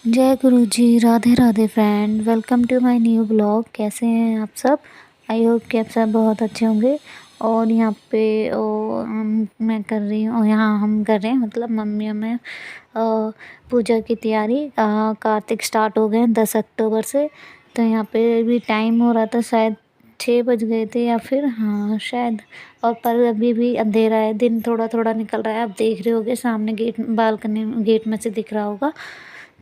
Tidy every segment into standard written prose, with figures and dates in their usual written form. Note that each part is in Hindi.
जय गुरु जी। Radhe Radhe friend, welcome to my new blog. कैसे हैं आप सब? आई होप कि आप सब बहुत अच्छे होंगे। और यहाँ पे मैं कर रही हूँ, और यहाँ हम कर रहे हैं, मतलब मम्मी में पूजा की तैयारी। कार्तिक स्टार्ट हो गए हैं 10 अक्टूबर से। तो यहाँ पे भी टाइम हो रहा था, शायद 6 बज गए थे या फिर हाँ शायद। और पर अभी भी अंधेरा है, दिन थोड़ा थोड़ा निकल रहा है। आप देख रहे होगे सामने गेट, बालकनी गेट में से दिख रहा होगा।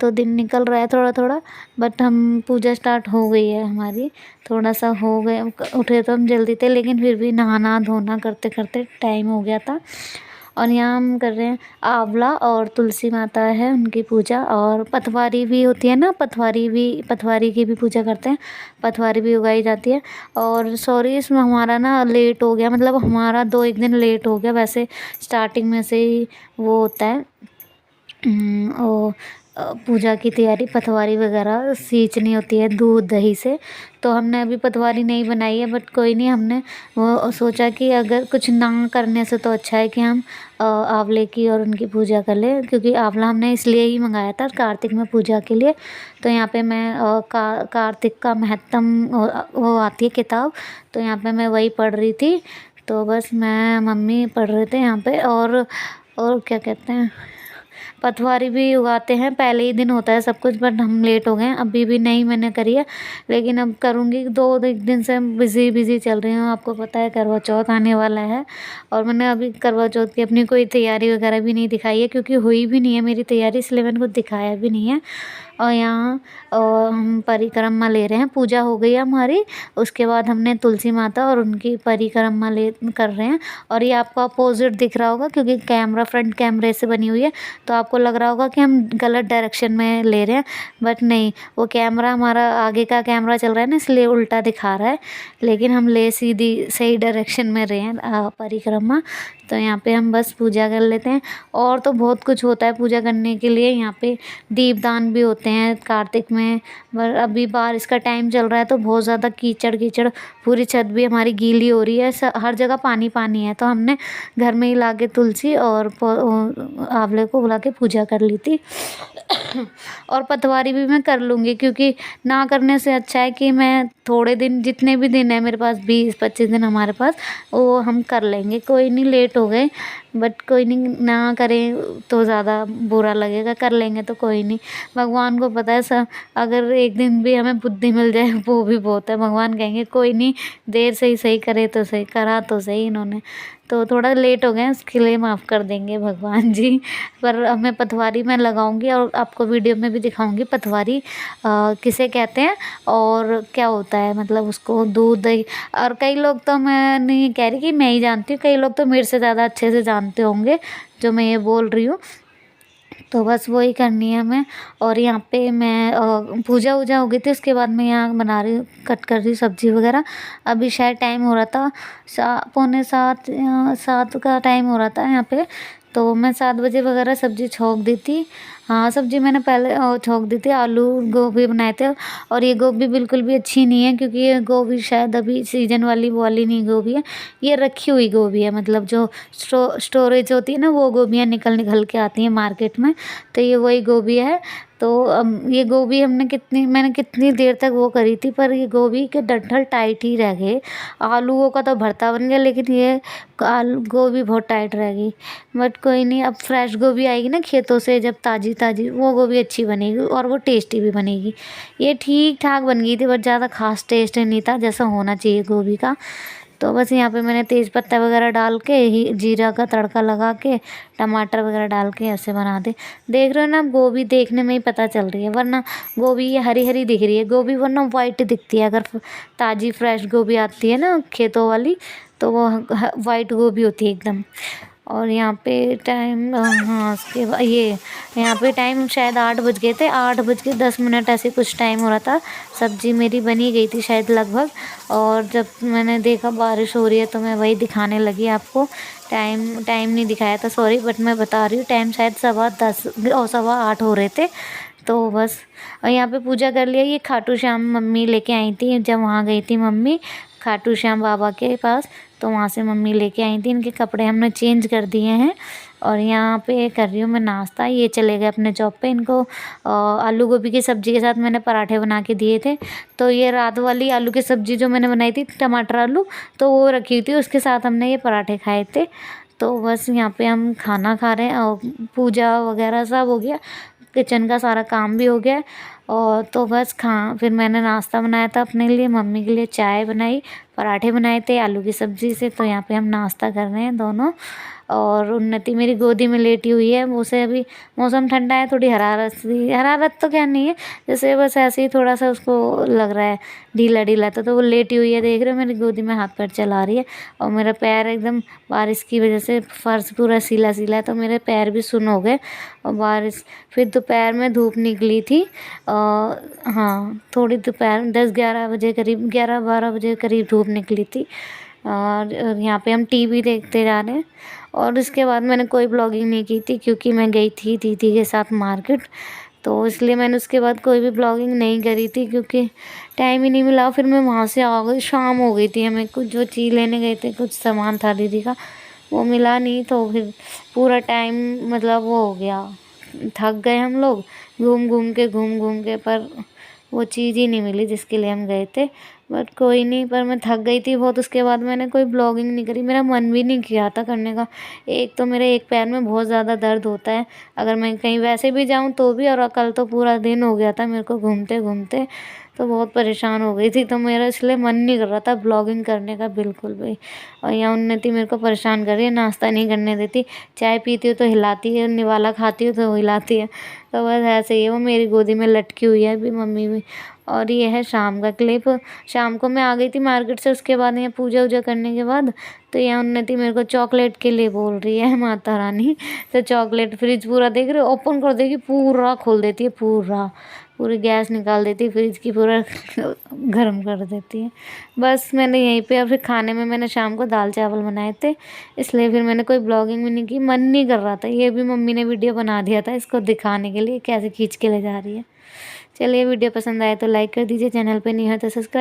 तो दिन निकल रहा है थोड़ा थोड़ा, बट हम पूजा स्टार्ट हो गई है हमारी। थोड़ा सा हो गए, उठे तो हम जल्दी थे, लेकिन फिर भी नहाना धोना करते करते टाइम हो गया था। और यहाँ हम कर रहे हैं आंवला और तुलसी माता है उनकी पूजा। और पतवारी भी होती है ना, पतवारी की भी पूजा करते हैं। पतवारी भी उगाई जाती है। और सॉरी, इसमें हमारा ना लेट हो गया, मतलब हमारा 2-1 दिन लेट हो गया। वैसे स्टार्टिंग में से ही वो होता है, वो पूजा की तैयारी, पतवारी वगैरह सींचनी होती है दूध दही से। तो हमने अभी पतवारी नहीं बनाई है, बट कोई नहीं, हमने वो सोचा कि अगर कुछ ना करने से तो अच्छा है कि हम आंवले की और उनकी पूजा कर लें। क्योंकि आंवला हमने इसलिए ही मंगाया था कार्तिक में पूजा के लिए। तो यहाँ पे मैं कार्तिक का महत्तम वो आती है किताब, तो यहाँ पे मैं वही पढ़ रही थी। तो बस मैं मम्मी पढ़ रहे थे यहाँ पे। और क्या कहते हैं, पतवारी भी उगाते हैं, पहले ही दिन होता है सब कुछ, बट हम लेट हो गए हैं, अभी भी नहीं मैंने करी है। लेकिन अब करूँगी। 2 दिन से बिज़ी बिज़ी चल रही हूँ, आपको पता है करवा चौथ आने वाला है। और मैंने अभी करवा चौथ की अपनी कोई तैयारी वगैरह भी नहीं दिखाई है, क्योंकि हुई भी नहीं है मेरी तैयारी, इसलिए मैंने कुछ दिखाया भी नहीं है। और यहाँ हम परिक्रमा ले रहे हैं, पूजा हो गई है हमारी। उसके बाद हमने तुलसी माता और उनकी परिक्रमा ले कर रहे हैं। और ये आपको अपोजिट दिख रहा होगा, क्योंकि कैमरा फ्रंट कैमरे से बनी हुई है, तो आपको लग रहा होगा कि हम गलत डायरेक्शन में ले रहे हैं, बट नहीं, वो कैमरा हमारा आगे का कैमरा चल रहा है ना, इसलिए उल्टा दिखा रहा है। लेकिन हम ले सीधी सही डायरेक्शन में रहे हैं परिक्रमा। तो यहाँ पे हम बस पूजा कर लेते हैं। और तो बहुत कुछ होता है पूजा करने के लिए। यहाँ पे दीपदान भी होते हैं कार्तिक में। पर अभी बारिश का टाइम चल रहा है, तो बहुत ज़्यादा कीचड़ कीचड़, पूरी छत भी हमारी गीली हो रही है, हर जगह पानी पानी है। तो हमने घर में ही लाके तुलसी और आंवले को बुला के पूजा कर ली थी। और पतवारी भी मैं कर लूँगी, क्योंकि ना करने से अच्छा है कि मैं थोड़े दिन, जितने भी दिन है मेरे पास, 20-25 दिन हमारे पास, वो हम कर लेंगे। कोई नहीं, लेट हो गए, बट कोई नहीं, ना करें तो ज़्यादा बुरा लगेगा, कर लेंगे तो कोई नहीं। भगवान को पता है सब, अगर एक दिन भी हमें बुद्धि मिल जाए वो भी बहुत है। भगवान कहेंगे कोई नहीं, देर से ही सही, करे तो सही, करा तो सही इन्होंने। तो थोड़ा लेट हो गए, उसके लिए माफ़ कर देंगे भगवान जी। पर मैं पतवारी में लगाऊंगी, और आपको वीडियो में भी दिखाऊंगी पतवारी किसे कहते हैं और क्या होता है, मतलब उसको दूध दही। और कई लोग, तो मैं नहीं कह रही कि मैं ही जानती हूँ, कई लोग तो मेरे से ज़्यादा अच्छे से जानते होंगे जो मैं ये बोल रही हूँ। तो बस वही करनी है हमें। और यहाँ पे मैं पूजा वूजा हो गई थी, उसके बाद मैं यहाँ बना रही हूँ, कट कर रही हूँ सब्ज़ी वगैरह। अभी शायद टाइम हो रहा था 6:45 या 7 का टाइम हो रहा था यहाँ पे। तो मैं 7 बजे वगैरह सब्ज़ी छौंक दी थी। हाँ, सब्ज़ी मैंने पहले छौंक दी थी। आलू गोभी बनाए थे। और ये गोभी बिल्कुल भी अच्छी नहीं है, क्योंकि ये गोभी शायद अभी सीजन वाली वो वाली नहीं गोभी है, ये रखी हुई गोभी है। मतलब जो स्टोरेज होती है ना, वो गोभियाँ निकल निकल के आती हैं मार्केट में। तो ये वही गोभी है। तो ये गोभी मैंने कितनी देर तक वो करी थी, पर ये गोभी के डंठल टाइट ही रह गए। आलूओं का तो भरता बन गया, लेकिन ये आलू गोभी बहुत टाइट रह गई। बट कोई नहीं, अब फ्रेश गोभी आएगी ना खेतों से, जब ताज़ी ताज़ी, वो गोभी अच्छी बनेगी और वो टेस्टी भी बनेगी। ये ठीक ठाक बन गई थी, बट ज़्यादा खास टेस्ट नहीं था जैसा होना चाहिए गोभी का। तो बस यहाँ पे मैंने तेज़ पत्ता वगैरह डाल के, ही जीरा का तड़का लगा के, टमाटर वगैरह डाल के ऐसे बना दे। देख रहे हो ना, गोभी देखने में ही पता चल रही है, वरना गोभी ये हरी हरी दिख रही है गोभी, वरना वाइट दिखती है। अगर ताज़ी फ्रेश गोभी आती है ना खेतों वाली, तो वो वाइट गोभी होती है एकदम। और यहाँ पे टाइम, हाँ, उसके बाद ये यहाँ पे टाइम शायद 8 बज गए थे, 8:10 ऐसे कुछ टाइम हो रहा था। सब्ज़ी मेरी बनी गई थी शायद लगभग। और जब मैंने देखा बारिश हो रही है, तो मैं वही दिखाने लगी आपको। टाइम नहीं दिखाया था, सॉरी, बट मैं बता रही हूँ टाइम शायद 7:10 और 7:15 हो रहे थे। तो बस, और यहाँ पे पूजा कर लिया। ये खाटू श्याम मम्मी लेके आई थी, जब वहाँ गई थी मम्मी खाटू श्याम बाबा के पास, तो वहाँ से मम्मी लेके आई थी। इनके कपड़े हमने चेंज कर दिए हैं। और यहाँ पे कर रही हूँ मैं नाश्ता। ये चले गए अपने जॉब पे। इनको आलू गोभी की सब्ज़ी के साथ मैंने पराठे बना के दिए थे। तो ये रात वाली आलू की सब्ज़ी जो मैंने बनाई थी टमाटर आलू, तो वो रखी हुई थी, उसके साथ हमने ये पराठे खाए थे। तो बस यहाँ पे हम खाना खा रहे हैं और पूजा वगैरह सब हो गया, किचन का सारा काम भी हो गया है। और तो बस फिर मैंने नाश्ता बनाया था अपने लिए, मम्मी के लिए चाय बनाई, पराठे बनाए थे आलू की सब्ज़ी से। तो यहाँ पे हम नाश्ता कर रहे हैं दोनों। और उन्नति मेरी गोदी में लेटी हुई है। उसे अभी मौसम ठंडा है, थोड़ी हरारत तो क्या नहीं है, जैसे बस ऐसे ही थोड़ा सा उसको लग रहा है ढीला ढीला। तो वो लेटी हुई है, देख रहे हो, मेरी गोदी में हाथ पैर चला रही है। और मेरा पैर एकदम बारिश की वजह से फर्श पूरा सीला सीला है, तो मेरे पैर भी सुन्न हो गए। और बारिश फिर दोपहर में धूप निकली थी, हाँ थोड़ी दोपहर 10-11 बजे करीब, 11-12 बजे करीब धूप निकली थी। और यहाँ पे हम टीवी देखते जा रहे हैं। और इसके बाद मैंने कोई ब्लॉगिंग नहीं की थी, क्योंकि मैं गई थी दीदी के साथ मार्केट, तो इसलिए मैंने उसके बाद कोई भी ब्लॉगिंग नहीं करी थी, क्योंकि टाइम ही नहीं मिला। फिर मैं वहाँ से आ गई, शाम हो गई थी। हमें कुछ जो चीज़ लेने गए थे, कुछ सामान था दीदी का, वो मिला नहीं। तो फिर पूरा टाइम मतलब वो हो गया, थक गए हम लोग घूम घूम के, पर वो चीज़ ही नहीं मिली जिसके लिए हम गए थे। बट कोई नहीं, पर मैं थक गई थी बहुत। उसके बाद मैंने कोई ब्लॉगिंग नहीं करी, मेरा मन भी नहीं किया था करने का। एक तो मेरे एक पैर में बहुत ज़्यादा दर्द होता है, अगर मैं कहीं वैसे भी जाऊँ तो भी। और कल तो पूरा दिन हो गया था मेरे को घूमते घूमते, तो बहुत परेशान हो गई थी। तो मेरा इसलिए मन नहीं कर रहा था ब्लॉगिंग करने का बिल्कुल भी। और यहाँ उन्नति मेरे को परेशान कर रही है, नाश्ता नहीं करने देती, चाय पीती हूँ तो हिलाती है, निवाला खाती हूँ तो हिलाती है। तो बस ऐसे ही है, वो मेरी गोदी में लटकी हुई है अभी, मम्मी भी। और ये है शाम का क्लिप। शाम को मैं आ गई थी मार्केट से, उसके बाद यहाँ पूजा वूजा करने के बाद। तो यहाँ उन्नति मेरे को चॉकलेट के लिए बोल रही है, माता रानी। तो चॉकलेट फ्रिज पूरा देख रहे हो, ओपन कर देगी, पूरा खोल देती है, पूरी गैस निकाल देती है फ्रिज की, पूरा गर्म कर देती है। बस मैंने यहीं पे, और फिर खाने में मैंने शाम को दाल चावल बनाए थे, इसलिए फिर मैंने कोई ब्लॉगिंग भी नहीं की, मन नहीं कर रहा था। ये भी मम्मी ने वीडियो बना दिया था इसको दिखाने के लिए, कैसे खींच के ले जा रही है। चलिए वीडियो पसंद आए तो लाइक कर दीजिए, चैनल पे नहीं है तो सब्सक्राइब।